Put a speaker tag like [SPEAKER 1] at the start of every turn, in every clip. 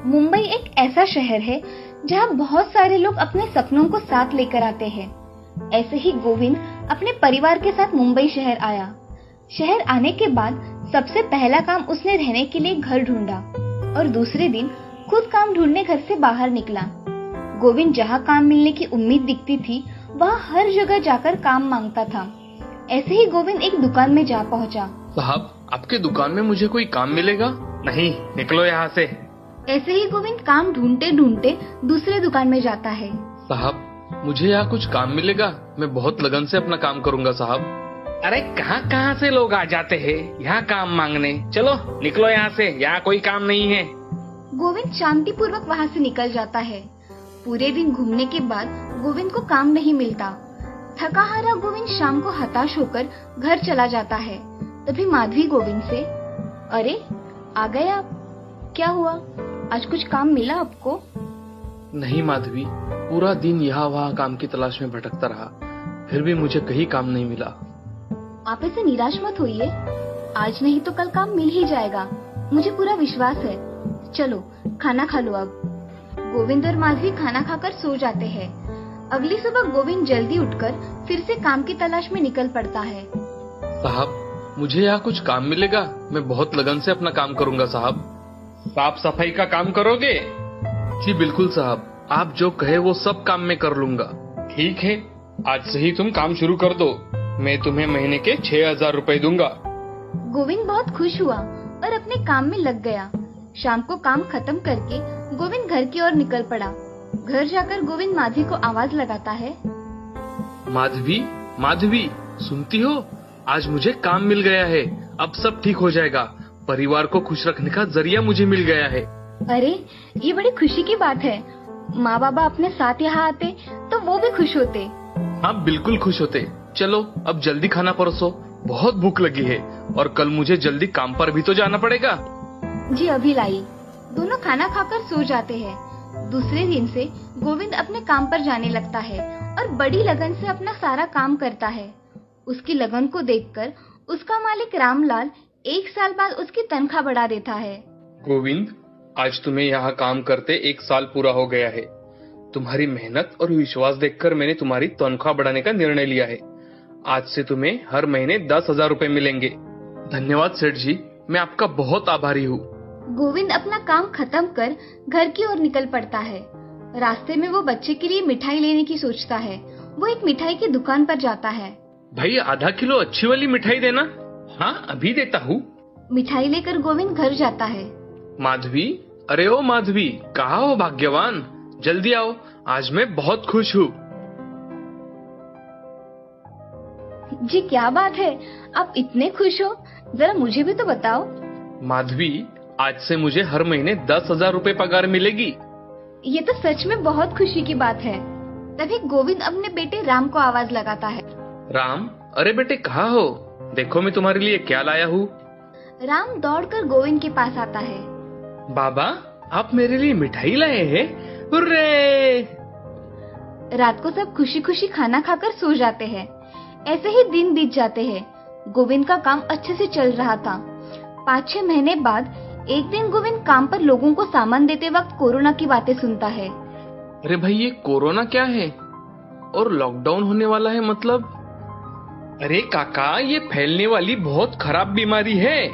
[SPEAKER 1] मुंबई एक ऐसा शहर है जहाँ बहुत सारे लोग अपने सपनों को साथ लेकर आते हैं। ऐसे ही गोविंद अपने परिवार के साथ मुंबई शहर आया। शहर आने के बाद सबसे पहला काम उसने रहने के लिए घर ढूंढा और दूसरे दिन खुद काम ढूंढने घर से बाहर निकला। गोविंद जहाँ काम मिलने की उम्मीद दिखती थी वहाँ हर जगह जाकर काम मांगता था। ऐसे ही गोविंद एक दुकान में जा पहुँचा।
[SPEAKER 2] साहब, आपके दुकान में मुझे कोई काम मिलेगा? नहीं, निकलो यहाँ से।
[SPEAKER 1] ऐसे ही गोविंद काम ढूंढते ढूंढते दूसरे दुकान में जाता है।
[SPEAKER 2] साहब, मुझे यहाँ कुछ काम मिलेगा? मैं बहुत लगन से अपना काम करूँगा साहब। अरे कहाँ कहाँ से लोग आ जाते हैं यहाँ काम मांगने। चलो निकलो यहाँ से, यहाँ कोई काम नहीं है।
[SPEAKER 1] गोविंद शांतिपूर्वक वहाँ से निकल जाता है। पूरे दिन घूमने के बाद गोविंद को काम नहीं मिलता। थका हारा गोविंद शाम को हताश होकर घर चला जाता है। तभी माधवी गोविंद से, अरे आ गए आप, क्या हुआ, आज कुछ काम मिला आपको?
[SPEAKER 2] नहीं माधवी, पूरा दिन यहाँ वहाँ काम की तलाश में भटकता रहा, फिर भी मुझे कहीं काम नहीं मिला।
[SPEAKER 1] आप ऐसे निराश मत होइए, आज नहीं तो कल काम मिल ही जाएगा, मुझे पूरा विश्वास है। चलो खाना खा लो अब। गोविंद और माधवी खाना खाकर सो जाते हैं। अगली सुबह गोविंद जल्दी उठकर फिर से काम की तलाश में निकल पड़ता है।
[SPEAKER 2] साहब, मुझे यहाँ कुछ काम मिलेगा? मैं बहुत लगन से अपना काम करूँगा साहब। साफ सफाई का काम करोगे? जी बिल्कुल साहब, आप जो कहे वो सब काम मैं कर लूँगा। ठीक है, आज से ही तुम काम शुरू कर दो, मैं तुम्हें महीने के 6,000 रुपए दूंगा।
[SPEAKER 1] गोविंद बहुत खुश हुआ और अपने काम में लग गया। शाम को काम खत्म करके गोविंद घर की ओर निकल पड़ा। घर जाकर गोविंद माधवी को आवाज लगाता है,
[SPEAKER 2] माधवी, माधवी, सुनती हो? आज मुझे काम मिल गया है, अब सब ठीक हो जाएगा। परिवार को खुश रखने का जरिया मुझे मिल गया है।
[SPEAKER 1] अरे ये बड़ी खुशी की बात है। माँ बाबा अपने साथ यहाँ आते तो वो भी खुश होते।
[SPEAKER 2] हाँ बिल्कुल खुश होते। चलो अब जल्दी खाना परोसो, बहुत भूख लगी है और कल मुझे जल्दी काम पर भी तो जाना पड़ेगा।
[SPEAKER 1] जी अभी लाई। दोनों खाना खाकर सो जाते हैं। दूसरे दिन से गोविंद अपने काम पर जाने लगता है और बड़ी लगन से अपना सारा काम करता है। उसकी लगन को देखकर उसका मालिक रामलाल 1 साल बाद उसकी तनख्वाह बढ़ा देता है।
[SPEAKER 2] गोविंद, आज तुम्हें यहाँ काम करते 1 साल पूरा हो गया है। तुम्हारी मेहनत और विश्वास देखकर मैंने तुम्हारी तनख्वाह बढ़ाने का निर्णय लिया है। आज से तुम्हें हर महीने 10,000 रुपए मिलेंगे। धन्यवाद सेठ जी, मैं आपका बहुत आभारी हूँ।
[SPEAKER 1] गोविंद अपना काम खत्म कर घर की ओर निकल पड़ता है। रास्ते में वो बच्चे के लिए मिठाई लेने की सोचता है। वो एक मिठाई की दुकान पर जाता है।
[SPEAKER 2] भाई आधा किलो अच्छी वाली मिठाई देना। हाँ अभी देता हूँ।
[SPEAKER 1] मिठाई लेकर गोविंद घर जाता है।
[SPEAKER 2] माधवी, अरे ओ माधवी, कहाँ हो भाग्यवान, जल्दी आओ, आज मैं बहुत खुश हूँ।
[SPEAKER 1] जी क्या बात है, आप इतने खुश हो, जरा मुझे भी तो बताओ।
[SPEAKER 2] माधवी, आज से मुझे हर महीने 10,000 रुपए पगार मिलेगी।
[SPEAKER 1] ये तो सच में बहुत खुशी की बात है। तभी गोविंद अपने बेटे राम को आवाज लगाता है।
[SPEAKER 2] राम, अरे बेटे कहाँ हो, देखो मैं तुम्हारे लिए क्या लाया हूँ।
[SPEAKER 1] राम दौड़कर गोविंद के पास आता है।
[SPEAKER 2] बाबा, आप मेरे लिए मिठाई लाए हैं? हुर्रे!
[SPEAKER 1] रात को सब खुशी खुशी खाना खाकर सो जाते हैं। ऐसे ही दिन बीत जाते हैं। गोविंद का काम अच्छे से चल रहा था। 5-6 महीने बाद एक दिन गोविंद काम पर लोगों को सामान देते वक्त कोरोना की बातें सुनता है।
[SPEAKER 2] अरे भाई, ये कोरोना क्या है और लॉकडाउन होने वाला है मतलब? अरे काका, ये फैलने वाली बहुत खराब बीमारी है।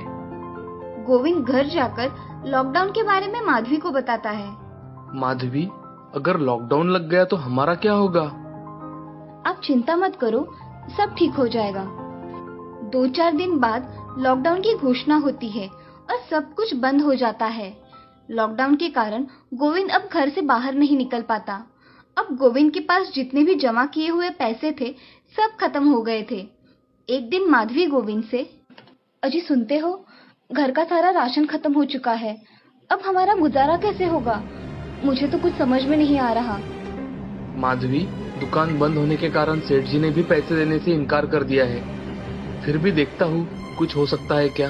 [SPEAKER 1] गोविंद घर जाकर लॉकडाउन के बारे में माधवी को बताता है।
[SPEAKER 2] माधवी, अगर लॉकडाउन लग गया तो हमारा क्या होगा?
[SPEAKER 1] आप चिंता मत करो, सब ठीक हो जाएगा। 2-4 दिन बाद लॉकडाउन की घोषणा होती है और सब कुछ बंद हो जाता है। लॉकडाउन के कारण गोविंद अब घर से बाहर नहीं निकल पाता। अब गोविंद के पास जितने भी जमा किए हुए पैसे थे सब खत्म हो गए थे। एक दिन माधवी गोविंद से, अजी सुनते हो, घर का सारा राशन खत्म हो चुका है, अब हमारा गुजारा कैसे होगा? मुझे तो कुछ समझ में नहीं आ रहा।
[SPEAKER 2] माधवी, दुकान बंद होने के कारण सेठ जी ने भी पैसे देने से इनकार कर दिया है, फिर भी देखता हूँ कुछ हो सकता है क्या।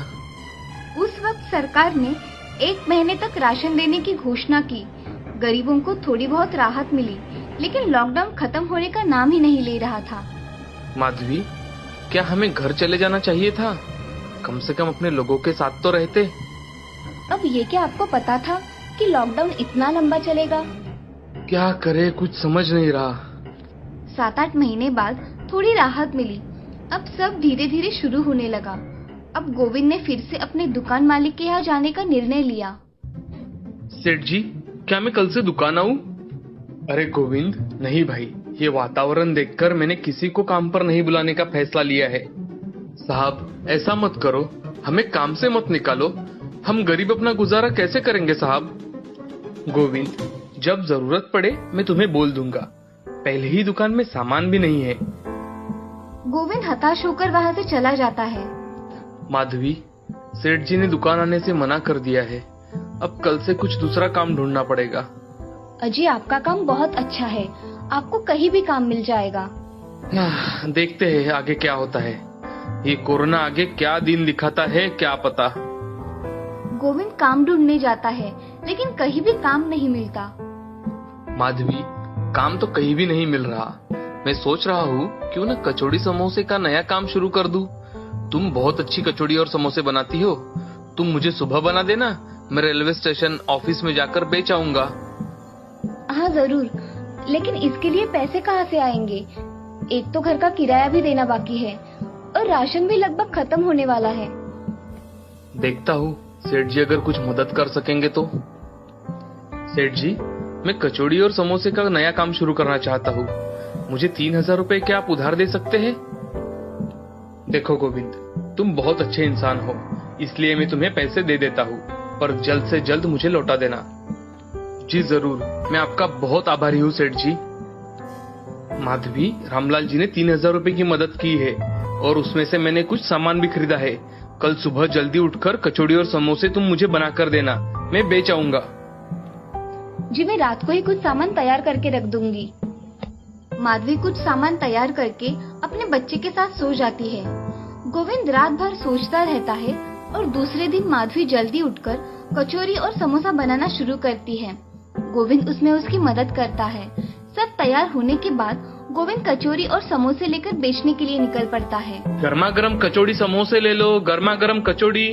[SPEAKER 1] उस वक्त सरकार ने 1 महीने तक राशन देने की घोषणा की। गरीबों को थोड़ी बहुत राहत मिली, लेकिन लॉकडाउन खत्म होने का नाम ही नहीं ले रहा था।
[SPEAKER 2] माधवी, क्या हमें घर चले जाना चाहिए था? कम से कम अपने लोगों के साथ तो रहते।
[SPEAKER 1] अब ये क्या आपको पता था कि लॉकडाउन इतना लंबा चलेगा।
[SPEAKER 2] क्या करे, कुछ समझ नहीं रहा।
[SPEAKER 1] 7-8 महीने बाद थोड़ी राहत मिली। अब सब धीरे धीरे शुरू होने लगा। अब गोविंद ने फिर से अपने दुकान मालिक के यहाँ जाने का निर्णय लिया।
[SPEAKER 2] सेठ जी, क्या मैं कल से दुकान आऊं? अरे गोविंद, नहीं भाई, ये वातावरण देखकर मैंने किसी को काम पर नहीं बुलाने का फैसला लिया है। साहब, ऐसा मत करो, हमें काम से मत निकालो। हम गरीब अपना गुजारा कैसे करेंगे साहब? गोविंद, जब जरूरत पड़े मैं तुम्हें बोल दूंगा। पहले ही दुकान में सामान भी नहीं है।
[SPEAKER 1] गोविंद हताश होकर वहाँ से चला जाता है।
[SPEAKER 2] माधवी, सेठ जी ने दुकान आने से मना कर दिया है। अब कल से कुछ दूसरा काम ढूंढना पड़ेगा।
[SPEAKER 1] अजी, आपका काम बहुत अच्छा है, आपको कहीं भी काम मिल जाएगा।
[SPEAKER 2] देखते हैं आगे क्या होता है। ये कोरोना आगे क्या दिन दिखाता है, क्या पता।
[SPEAKER 1] गोविंद काम ढूंढने जाता है, लेकिन कहीं भी काम नहीं मिलता।
[SPEAKER 2] माधवी, काम तो कहीं भी नहीं मिल रहा। मैं सोच रहा हूँ क्यों न कचौड़ी समोसे का नया काम शुरू कर दूं। तुम बहुत अच्छी कचौड़ी और समोसे बनाती हो। तुम मुझे सुबह बना देना, मैं रेलवे स्टेशन ऑफिस में जाकर बेच आऊंगा।
[SPEAKER 1] हाँ जरूर, लेकिन इसके लिए पैसे कहाँ से आएंगे? एक तो घर का किराया भी देना बाकी है और राशन भी लगभग खत्म होने वाला है।
[SPEAKER 2] देखता हूँ सेठ जी अगर कुछ मदद कर सकेंगे तो। सेठ जी, मैं कचौड़ी और समोसे का नया काम शुरू करना चाहता हूँ। मुझे 3000 रुपए क्या आप उधार दे सकते हैं? देखो गोविंद, तुम बहुत अच्छे इंसान हो, इसलिए मैं तुम्हें पैसे दे देता हूँ, पर जल्द से जल्द मुझे लौटा देना। जी जरूर, मैं आपका बहुत आभारी हूँ सेठ जी। माधवी, रामलाल जी ने 3000 रुपए की मदद की है और उसमें से मैंने कुछ सामान भी खरीदा है। कल सुबह जल्दी उठकर कचौड़ी और समोसे तुम मुझे बना कर देना, मैं बेच आऊंगा।
[SPEAKER 1] जी, मैं रात को ही कुछ सामान तैयार करके रख दूंगी। माधवी कुछ सामान तैयार करके अपने बच्चे के साथ सो जाती है। गोविंद रात भर सोचता रहता है और दूसरे दिन माधवी जल्दी उठकर कचौरी और समोसा बनाना शुरू करती है। गोविंद उसमें उसकी मदद करता है। सब तैयार होने के बाद गोविंद कचौरी और समोसे लेकर बेचने के लिए निकल पड़ता है।
[SPEAKER 2] गर्मा गर्म कचौड़ी समोसे ले लो, गर्मा गर्म कचौड़ी।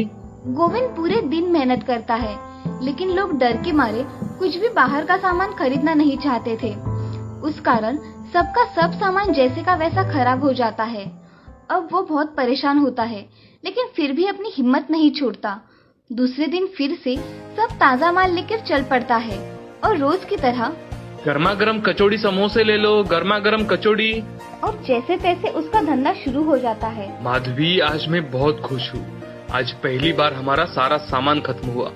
[SPEAKER 1] गोविंद पूरे दिन मेहनत करता है, लेकिन लोग डर के मारे कुछ भी बाहर का सामान खरीदना नहीं चाहते थे। उस कारण सबका सब सामान जैसे का वैसा खराब हो जाता है। अब वो बहुत परेशान होता है, लेकिन फिर भी अपनी हिम्मत नहीं छोड़ता। दूसरे दिन फिर से सब ताजा माल लेकर चल पड़ता है और रोज की तरह
[SPEAKER 2] गर्मा गर्म कचौड़ी समोसे ले लो, गर्मा गर्म कचौड़ी।
[SPEAKER 1] और जैसे तैसे उसका धंधा शुरू हो जाता है।
[SPEAKER 2] माधवी, आज मैं बहुत खुश हूँ। आज पहली बार हमारा सारा सामान खत्म हुआ।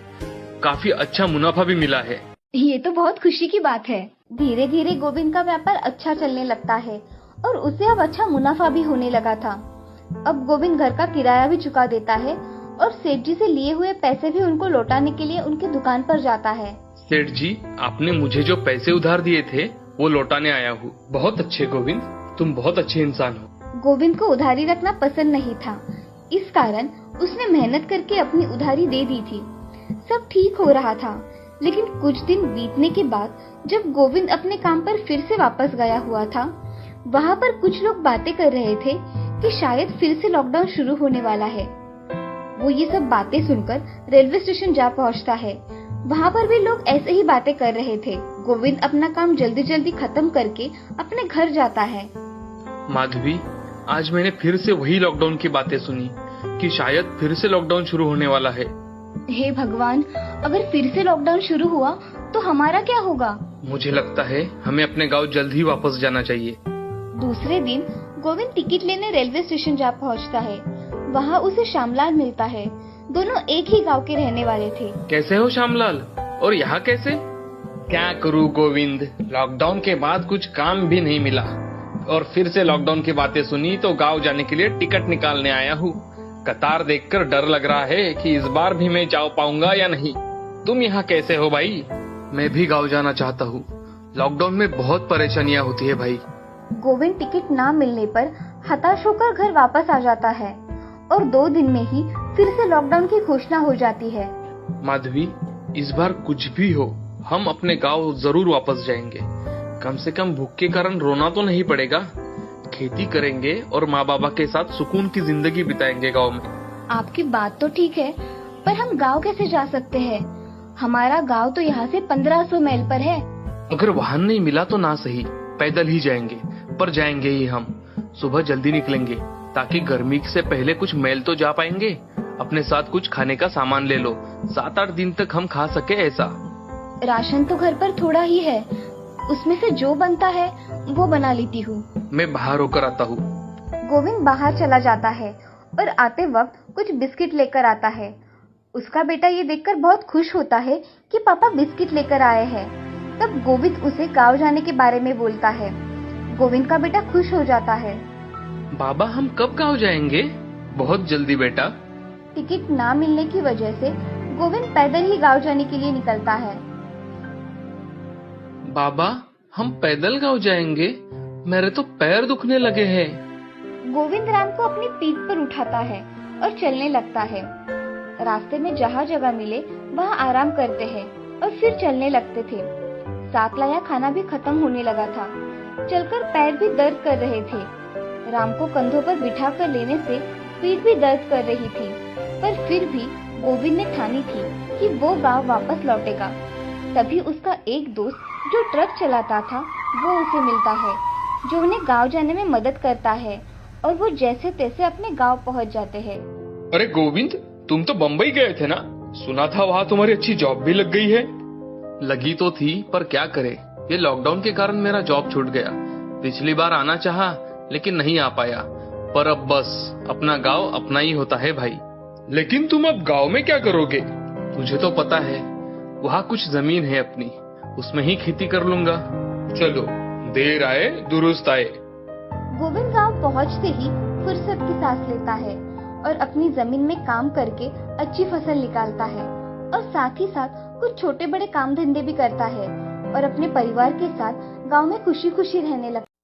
[SPEAKER 2] काफी अच्छा मुनाफा भी मिला है।
[SPEAKER 1] ये तो बहुत खुशी की बात है। धीरे धीरे गोविंद का व्यापार अच्छा चलने लगता है और उसे अब अच्छा मुनाफा भी होने लगा था। अब गोविंद घर का किराया भी चुका देता है और सेठ जी से लिए हुए पैसे भी उनको लौटाने के लिए उनकी दुकान पर जाता है।
[SPEAKER 2] सेठ जी, आपने मुझे जो पैसे उधार दिए थे वो लौटाने आया हूँ। बहुत अच्छे गोविंद, तुम बहुत अच्छे इंसान हो।
[SPEAKER 1] गोविंद को उधारी रखना पसंद नहीं था, इस कारण उसने मेहनत करके अपनी उधारी दे दी थी। सब ठीक हो रहा था, लेकिन कुछ दिन बीतने के बाद जब गोविंद अपने काम पर फिर से वापस गया हुआ था, वहाँ पर कुछ लोग बातें कर रहे थे कि शायद फिर से लॉकडाउन शुरू होने वाला है। वो ये सब बातें सुनकर रेलवे स्टेशन जा पहुँचता है। वहाँ पर भी लोग ऐसे ही बातें कर रहे थे। गोविंद अपना काम जल्दी जल्दी खत्म करके अपने घर जाता है।
[SPEAKER 2] माधवी, आज मैंने फिर से वही लॉकडाउन की बातें सुनी कि शायद फिर से लॉकडाउन शुरू होने वाला है।
[SPEAKER 1] हे भगवान, अगर फिर से लॉकडाउन शुरू हुआ तो हमारा क्या होगा?
[SPEAKER 2] मुझे लगता है हमें अपने गांव जल्द ही वापस जाना चाहिए।
[SPEAKER 1] दूसरे दिन गोविंद टिकट लेने रेलवे स्टेशन जा पहुंचता है। वहाँ उसे श्यामलाल मिलता है। दोनों एक ही गांव के रहने वाले थे।
[SPEAKER 2] कैसे हो श्यामलाल? और यहाँ कैसे? क्या करूँ गोविंद, लॉकडाउन के बाद कुछ काम भी नहीं मिला और फिर से लॉकडाउन की बातें सुनी तो गांव जाने के लिए टिकट निकालने आया हूँ। कतार देखकर डर लग रहा है कि इस बार भी मैं जा पाऊंगा या नहीं। तुम यहाँ कैसे हो भाई? मैं भी गांव जाना चाहता हूँ। लॉकडाउन में बहुत परेशानियाँ होती है भाई।
[SPEAKER 1] गोविंद टिकट ना मिलने पर हताश होकर घर वापस आ जाता है और 2 दिन में ही फिर से लॉकडाउन की घोषणा हो जाती है।
[SPEAKER 2] माधवी, इस बार कुछ भी हो हम अपने गांव जरूर वापस जाएंगे। कम से कम भूख के कारण रोना तो नहीं पड़ेगा। खेती करेंगे और माँ बाबा के साथ सुकून की जिंदगी बिताएंगे गांव में।
[SPEAKER 1] आपकी बात तो ठीक है, पर हम गांव कैसे जा सकते हैं? हमारा गांव तो यहाँ से 1500 मील पर है।
[SPEAKER 2] अगर वाहन नहीं मिला तो ना सही, पैदल ही जाएंगे, पर जाएंगे ही हम। सुबह जल्दी निकलेंगे ताकि गर्मी से पहले कुछ मील तो जा पाएंगे। अपने साथ कुछ खाने का सामान ले लो, 7-8 दिन तक हम खा सके ऐसा।
[SPEAKER 1] राशन तो घर पर थोड़ा ही है, उसमें से जो बनता है वो बना लेती हूँ।
[SPEAKER 2] मैं बाहर होकर आता हूँ।
[SPEAKER 1] गोविंद बाहर चला जाता है और आते वक्त कुछ बिस्किट लेकर आता है। उसका बेटा ये देखकर बहुत खुश होता है कि पापा बिस्किट लेकर आए हैं। तब गोविंद उसे गांव जाने के बारे में बोलता है। गोविंद का बेटा खुश हो जाता है।
[SPEAKER 2] बाबा हम कब गाँव जाएंगे? बहुत जल्दी बेटा।
[SPEAKER 1] टिकट ना मिलने की वजह से गोविंद पैदल ही गांव जाने के लिए निकलता है।
[SPEAKER 2] बाबा हम पैदल गाँव जाएंगे, मेरे तो पैर दुखने लगे हैं।
[SPEAKER 1] गोविंद राम को अपनी पीठ पर उठाता है और चलने लगता है। रास्ते में जहाँ जगह मिले वहाँ आराम करते हैं और फिर चलने लगते थे। साथ लाया खाना भी खत्म होने लगा था। चलकर पैर भी दर्द कर रहे थे। राम को कंधों पर बिठा कर लेने से पीठ भी दर्द कर रही थी, पर फिर भी गोविंद ने ठानी थी कि वो गांव वापस लौटेगा। तभी उसका एक दोस्त जो ट्रक चलाता था वो उसे मिलता है, जो उन्हें गांव जाने में मदद करता है और वो जैसे तैसे अपने गांव पहुंच जाते हैं।
[SPEAKER 2] अरे गोविंद, तुम तो बम्बई गए थे ना? सुना था वहाँ तुम्हारी अच्छी जॉब भी लग गई है। लगी तो थी, पर क्या करे, ये लॉकडाउन के कारण मेरा जॉब छूट गया। पिछली बार आना चाहा लेकिन नहीं आ पाया, पर अब बस अपना गांव अपना ही होता है भाई। लेकिन तुम अब गांव में क्या करोगे? मुझे तो पता है, वहाँ कुछ जमीन है अपनी, उसमें ही खेती कर लूंगा। चलो, देर आए दुरुस्त आए।
[SPEAKER 1] गोविंद गांव पहुंचते ही फुर्सत की सांस लेता है और अपनी जमीन में काम करके अच्छी फसल निकालता है और साथ ही साथ कुछ छोटे बड़े काम धंधे भी करता है और अपने परिवार के साथ गांव में खुशी खुशी रहने लगता है।